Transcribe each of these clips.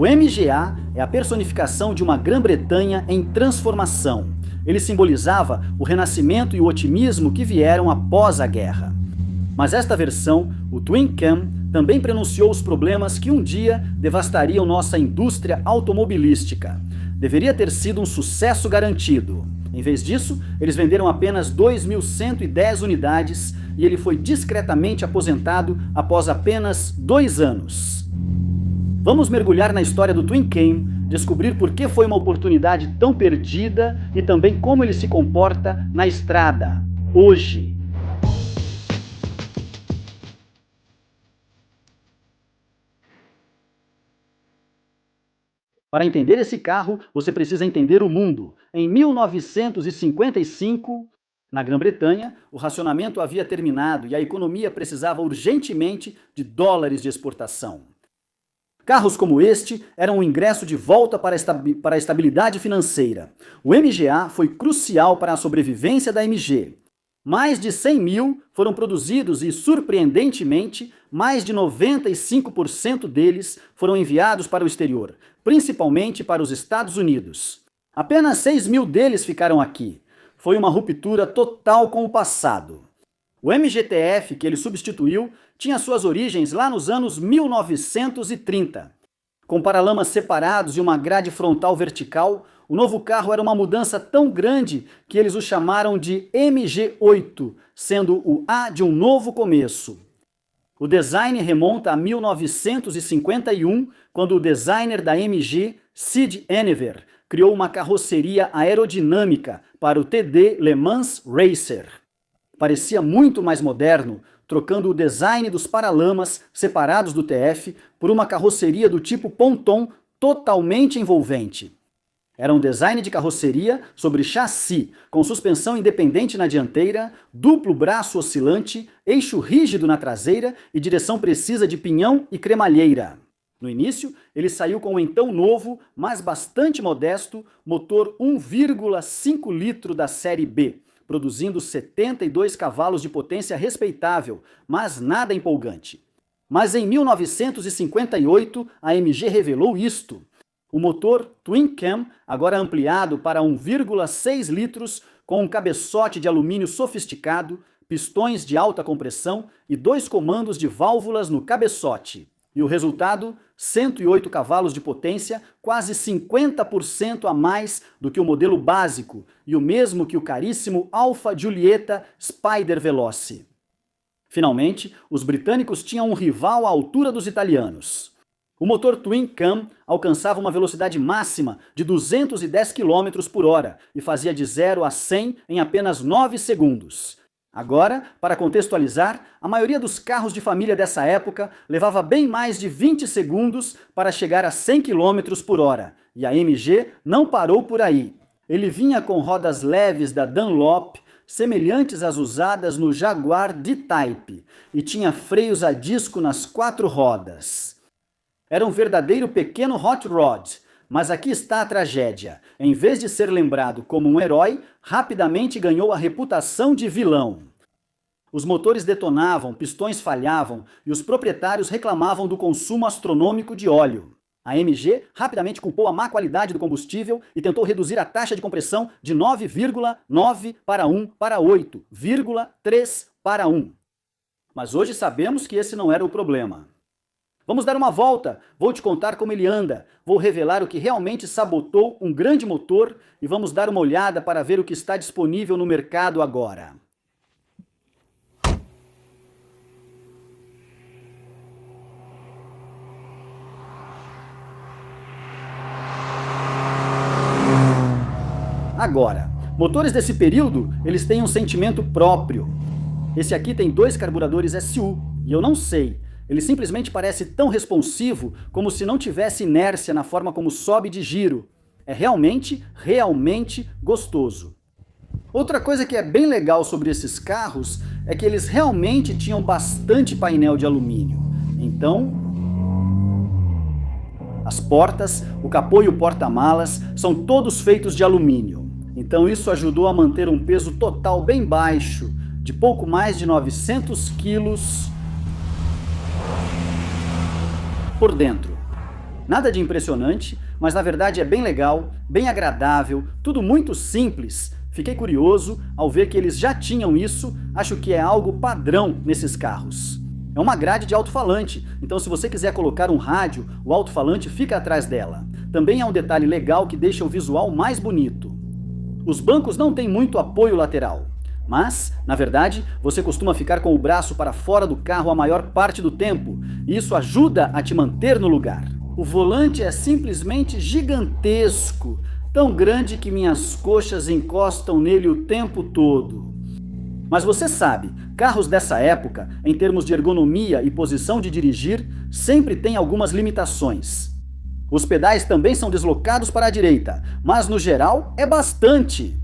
O MGA é a personificação de uma Grã-Bretanha em transformação. Ele simbolizava o renascimento e o otimismo que vieram após a guerra. Mas esta versão, o Twin Cam, também prenunciou os problemas que um dia devastariam nossa indústria automobilística. Deveria ter sido um sucesso garantido. Em vez disso, eles venderam apenas 2.110 unidades e ele foi discretamente aposentado após apenas 2 anos. Vamos mergulhar na história do Twin Cam, descobrir por que foi uma oportunidade tão perdida e também como ele se comporta na estrada, hoje. Para entender esse carro, você precisa entender o mundo. Em 1955, na Grã-Bretanha, o racionamento havia terminado e a economia precisava urgentemente de dólares de exportação. Carros como este eram um ingresso de volta para a estabilidade financeira. O MGA foi crucial para a sobrevivência da MG. Mais de 100 mil foram produzidos e, surpreendentemente, mais de 95% deles foram enviados para o exterior, principalmente para os Estados Unidos. Apenas 6 mil deles ficaram aqui. Foi uma ruptura total com o passado. O MGTF que ele substituiu tinha suas origens lá nos anos 1930. Com paralamas separados e uma grade frontal vertical, o novo carro era uma mudança tão grande que eles o chamaram de MG8, sendo o A de um novo começo. O design remonta a 1951, quando o designer da MG, Sid Enever, criou uma carroceria aerodinâmica para o TD Le Mans Racer. Parecia muito mais moderno, trocando o design dos paralamas separados do TF por uma carroceria do tipo ponton totalmente envolvente. Era um design de carroceria sobre chassi, com suspensão independente na dianteira, duplo braço oscilante, eixo rígido na traseira e direção precisa de pinhão e cremalheira. No início, ele saiu com o então novo, mas bastante modesto, motor 1,5 litro da série B, produzindo 72 cavalos de potência respeitável, mas nada empolgante. Mas em 1958, a MG revelou isto. O motor Twin Cam, agora ampliado para 1,6 litros, com um cabeçote de alumínio sofisticado, pistões de alta compressão e 2 comandos de válvulas no cabeçote. E o resultado? 108 cavalos de potência, quase 50% a mais do que o modelo básico, e o mesmo que o caríssimo Alfa Giulietta Spider Veloce. Finalmente, os britânicos tinham um rival à altura dos italianos. O motor Twin Cam alcançava uma velocidade máxima de 210 km por hora e fazia de 0 a 100 em apenas 9 segundos. Agora, para contextualizar, a maioria dos carros de família dessa época levava bem mais de 20 segundos para chegar a 100 km por hora, e a MG não parou por aí. Ele vinha com rodas leves da Dunlop, semelhantes às usadas no Jaguar D-Type, e tinha freios a disco nas 4 rodas. Era um verdadeiro pequeno hot rod, mas aqui está a tragédia. Em vez de ser lembrado como um herói, rapidamente ganhou a reputação de vilão. Os motores detonavam, pistões falhavam e os proprietários reclamavam do consumo astronômico de óleo. A MG rapidamente culpou a má qualidade do combustível e tentou reduzir a taxa de compressão de 9,9 para 1 para 8,3 para 1. Mas hoje sabemos que esse não era o problema. Vamos dar uma volta, vou te contar como ele anda, vou revelar o que realmente sabotou um grande motor e vamos dar uma olhada para ver o que está disponível no mercado agora. Agora, motores desse período, eles têm um sentimento próprio. Esse aqui tem 2 carburadores SU, e eu não sei. Ele simplesmente parece tão responsivo como se não tivesse inércia na forma como sobe de giro. É realmente gostoso. Outra coisa que é bem legal sobre esses carros é que eles realmente tinham bastante painel de alumínio. Então, as portas, o capô e o porta-malas são todos feitos de alumínio. Então isso ajudou a manter um peso total bem baixo, de pouco mais de 900 quilos por dentro. Nada de impressionante, mas na verdade é bem legal, bem agradável, tudo muito simples. Fiquei curioso ao ver que eles já tinham isso, acho que é algo padrão nesses carros. É uma grade de alto-falante, então se você quiser colocar um rádio, o alto-falante fica atrás dela. Também é um detalhe legal que deixa o visual mais bonito. Os bancos não têm muito apoio lateral, mas, na verdade, você costuma ficar com o braço para fora do carro a maior parte do tempo, e isso ajuda a te manter no lugar. O volante é simplesmente gigantesco, tão grande que minhas coxas encostam nele o tempo todo. Mas você sabe, carros dessa época, em termos de ergonomia e posição de dirigir, sempre tem algumas limitações. Os pedais também são deslocados para a direita, mas no geral é bastante.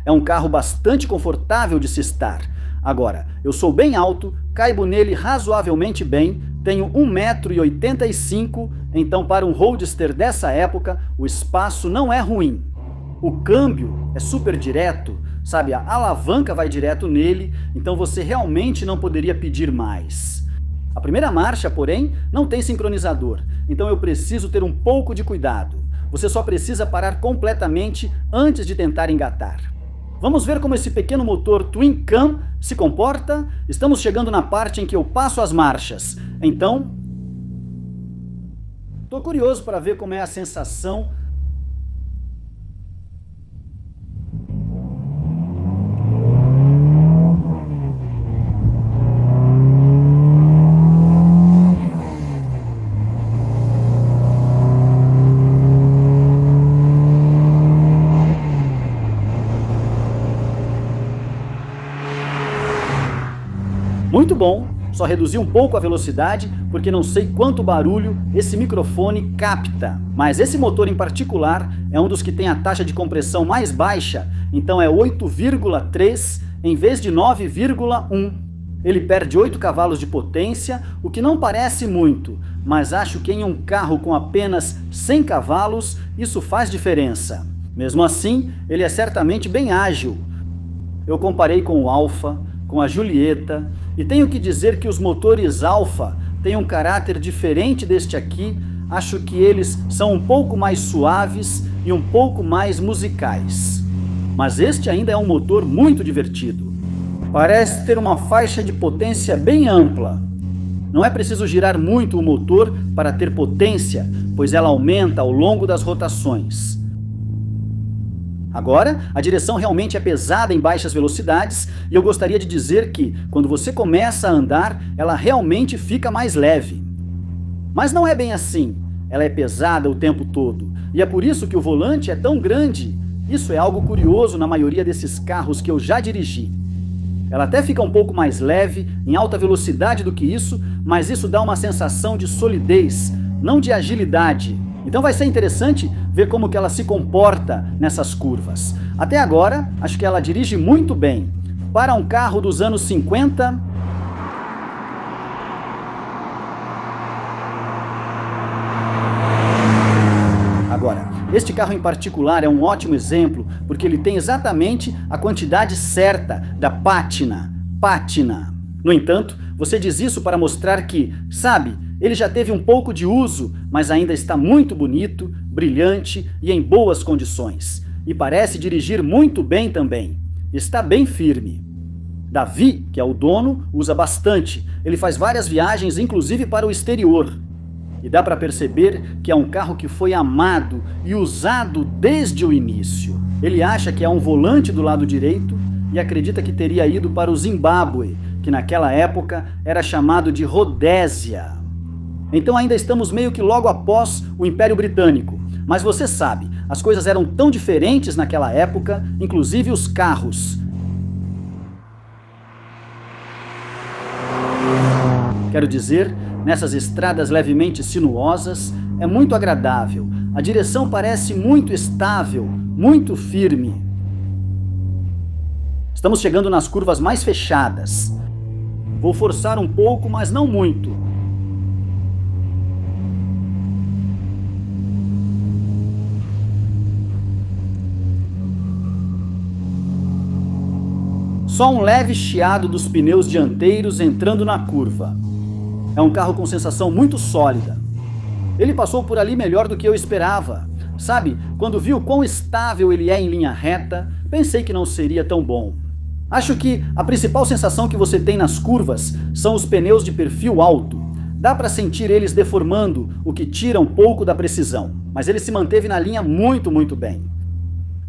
É um carro bastante confortável de se estar. Agora, eu sou bem alto, caibo nele razoavelmente bem, tenho 1,85 m, então para um roadster dessa época, o espaço não é ruim. O câmbio é super direto, sabe? A alavanca vai direto nele, então você realmente não poderia pedir mais. A primeira marcha, porém, não tem sincronizador, então eu preciso ter um pouco de cuidado. Você só precisa parar completamente antes de tentar engatar. Vamos ver como esse pequeno motor Twin Cam se comporta? Estamos chegando na parte em que eu passo as marchas. Então, estou curioso para ver como é a sensação. Muito bom, só reduzi um pouco a velocidade porque não sei quanto barulho esse microfone capta. Mas esse motor em particular é um dos que tem a taxa de compressão mais baixa, então é 8,3 em vez de 9,1. Ele perde 8 cavalos de potência, o que não parece muito, mas acho que em um carro com apenas 100 cavalos isso faz diferença. Mesmo assim, ele é certamente bem ágil. Eu comparei com o Alfa, com a Julieta, e tenho que dizer que os motores Alfa têm um caráter diferente deste aqui. Acho que eles são um pouco mais suaves e um pouco mais musicais. Mas este ainda é um motor muito divertido. Parece ter uma faixa de potência bem ampla. Não é preciso girar muito o motor para ter potência, pois ela aumenta ao longo das rotações. Agora, a direção realmente é pesada em baixas velocidades e eu gostaria de dizer que, quando você começa a andar, ela realmente fica mais leve. Mas não é bem assim. Ela é pesada o tempo todo e é por isso que o volante é tão grande. Isso é algo curioso na maioria desses carros que eu já dirigi. Ela até fica um pouco mais leve, em alta velocidade do que isso, mas isso dá uma sensação de solidez, não de agilidade. Então vai ser interessante ver como que ela se comporta nessas curvas. Até agora, acho que ela dirige muito bem. Para um carro dos anos 50... Agora, este carro em particular é um ótimo exemplo, porque ele tem exatamente a quantidade certa da pátina. No entanto, você diz isso para mostrar que, sabe, ele já teve um pouco de uso, mas ainda está muito bonito, brilhante e em boas condições. E parece dirigir muito bem também. Está bem firme. Davi, que é o dono, usa bastante. Ele faz várias viagens, inclusive para o exterior. E dá para perceber que é um carro que foi amado e usado desde o início. Ele acha que há um volante do lado direito e acredita que teria ido para o Zimbábue, que naquela época era chamado de Rodésia. Então ainda estamos meio que logo após o Império Britânico. Mas você sabe, as coisas eram tão diferentes naquela época, inclusive os carros. Quero dizer, nessas estradas levemente sinuosas, é muito agradável. A direção parece muito estável, muito firme. Estamos chegando nas curvas mais fechadas. Vou forçar um pouco, mas não muito. Só um leve chiado dos pneus dianteiros entrando na curva. É um carro com sensação muito sólida. Ele passou por ali melhor do que eu esperava. Sabe, quando vi o quão estável ele é em linha reta, pensei que não seria tão bom. Acho que a principal sensação que você tem nas curvas são os pneus de perfil alto. Dá para sentir eles deformando, o que tira um pouco da precisão. Mas ele se manteve na linha muito bem.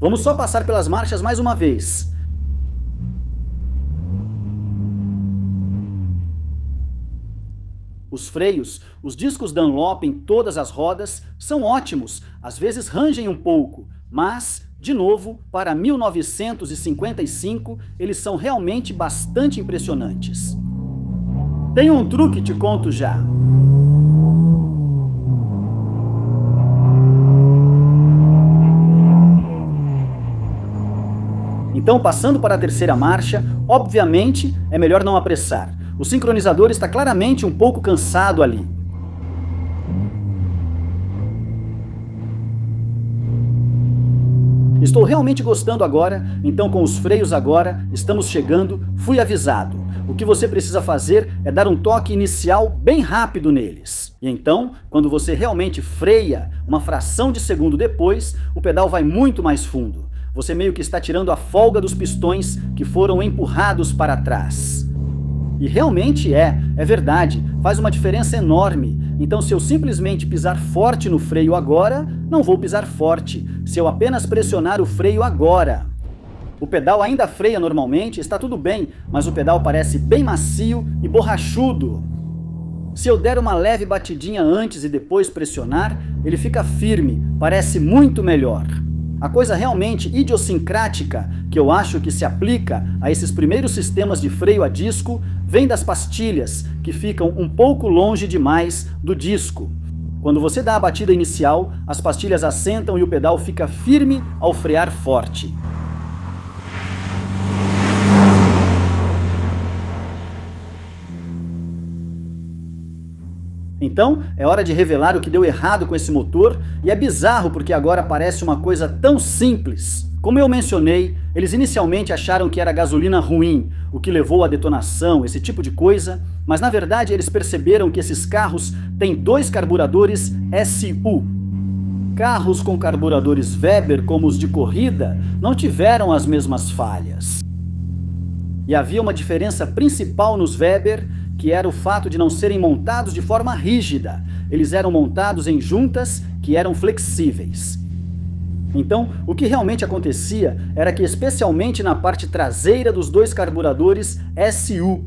Vamos só passar pelas marchas mais uma vez. Os freios, os discos Dunlop em todas as rodas são ótimos, às vezes rangem um pouco, mas, de novo, para 1955, eles são realmente bastante impressionantes. Tem um truque, te conto já. Então, passando para a terceira marcha, obviamente é melhor não apressar. O sincronizador está claramente um pouco cansado ali. Estou realmente gostando agora, então com os freios agora, estamos chegando, fui avisado. O que você precisa fazer é dar um toque inicial bem rápido neles. E então, quando você realmente freia, uma fração de segundo depois, o pedal vai muito mais fundo. Você meio que está tirando a folga dos pistões que foram empurrados para trás. E realmente é verdade, faz uma diferença enorme. Então se eu simplesmente pisar forte no freio agora, não vou pisar forte. Se eu apenas pressionar o freio agora. O pedal ainda freia normalmente, está tudo bem, mas o pedal parece bem macio e borrachudo. Se eu der uma leve batidinha antes e depois pressionar, ele fica firme, parece muito melhor. A coisa realmente idiosincrática que eu acho que se aplica a esses primeiros sistemas de freio a disco vem das pastilhas, que ficam um pouco longe demais do disco. Quando você dá a batida inicial, as pastilhas assentam e o pedal fica firme ao frear forte. Então, é hora de revelar o que deu errado com esse motor, e é bizarro porque agora parece uma coisa tão simples. Como eu mencionei, eles inicialmente acharam que era gasolina ruim, o que levou à detonação, esse tipo de coisa, mas na verdade eles perceberam que esses carros têm 2 carburadores SU. Carros com carburadores Weber, como os de corrida, não tiveram as mesmas falhas. E havia uma diferença principal nos Weber, que era o fato de não serem montados de forma rígida. Eles eram montados em juntas que eram flexíveis. Então, o que realmente acontecia era que, especialmente na parte traseira dos 2 carburadores SU,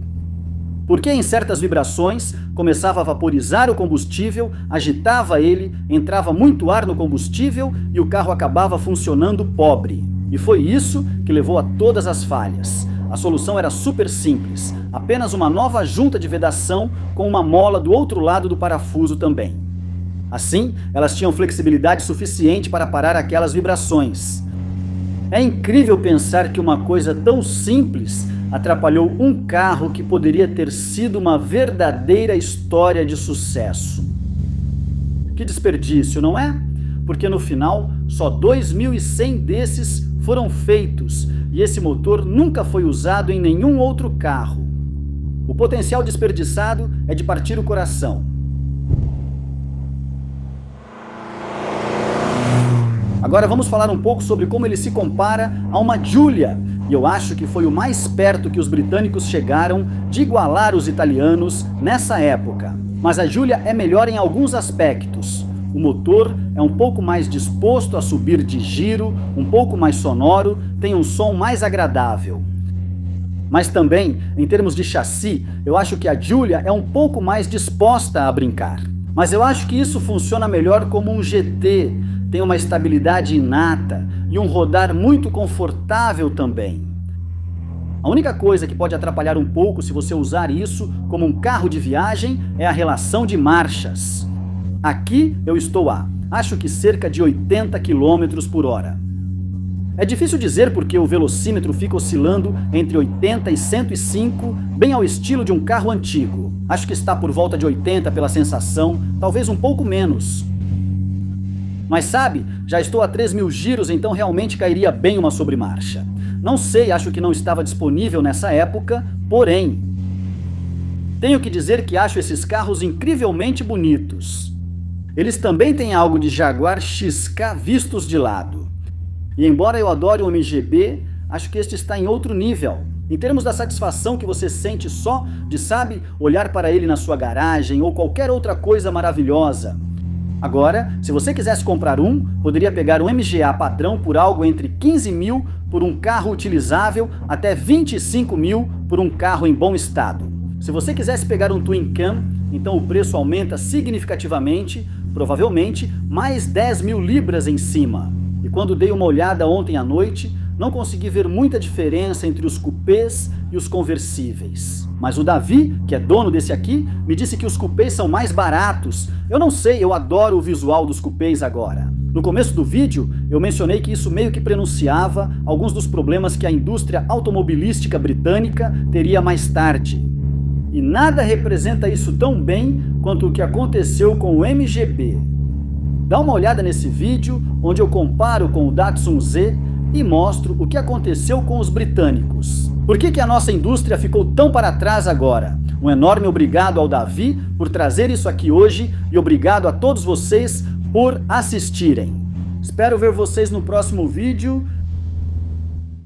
porque em certas vibrações começava a vaporizar o combustível, agitava ele, entrava muito ar no combustível e o carro acabava funcionando pobre. E foi isso que levou a todas as falhas. A solução era super simples, apenas uma nova junta de vedação com uma mola do outro lado do parafuso também. Assim, elas tinham flexibilidade suficiente para parar aquelas vibrações. É incrível pensar que uma coisa tão simples atrapalhou um carro que poderia ter sido uma verdadeira história de sucesso. Que desperdício, não é? Porque no final, só 2.100 desses foram feitos, e esse motor nunca foi usado em nenhum outro carro. O potencial desperdiçado é de partir o coração. Agora vamos falar um pouco sobre como ele se compara a uma Giulia, e eu acho que foi o mais perto que os britânicos chegaram de igualar os italianos nessa época. Mas a Giulia é melhor em alguns aspectos. O motor é um pouco mais disposto a subir de giro, um pouco mais sonoro, tem um som mais agradável. Mas também, em termos de chassi, eu acho que a Giulia é um pouco mais disposta a brincar. Mas eu acho que isso funciona melhor como um GT, tem uma estabilidade inata e um rodar muito confortável também. A única coisa que pode atrapalhar um pouco se você usar isso como um carro de viagem é a relação de marchas. Aqui eu estou acho que cerca de 80 km por hora. É difícil dizer porque o velocímetro fica oscilando entre 80 e 105, bem ao estilo de um carro antigo. Acho que está por volta de 80 pela sensação, talvez um pouco menos. Mas sabe, já estou a 3.000 giros, então realmente cairia bem uma sobremarcha. Não sei, acho que não estava disponível nessa época, porém, tenho que dizer que acho esses carros incrivelmente bonitos. Eles também têm algo de Jaguar XK vistos de lado. E embora eu adore o MGB, acho que este está em outro nível. Em termos da satisfação que você sente só de, sabe, olhar para ele na sua garagem ou qualquer outra coisa maravilhosa. Agora, se você quisesse comprar um, poderia pegar um MGA padrão por algo entre 15 mil por um carro utilizável até 25 mil por um carro em bom estado. Se você quisesse pegar um Twin Cam, então o preço aumenta significativamente, provavelmente mais 10 mil libras em cima. E quando dei uma olhada ontem à noite, não consegui ver muita diferença entre os cupês e os conversíveis. Mas o Davi, que é dono desse aqui, me disse que os cupês são mais baratos. Eu não sei, eu adoro o visual dos cupês agora. No começo do vídeo, eu mencionei que isso meio que prenunciava alguns dos problemas que a indústria automobilística britânica teria mais tarde. E nada representa isso tão bem quanto o que aconteceu com o MGB. Dá uma olhada nesse vídeo, onde eu comparo com o Datsun Z e mostro o que aconteceu com os britânicos. Por que a nossa indústria ficou tão para trás agora? Um enorme obrigado ao Davi por trazer isso aqui hoje e obrigado a todos vocês por assistirem. Espero ver vocês no próximo vídeo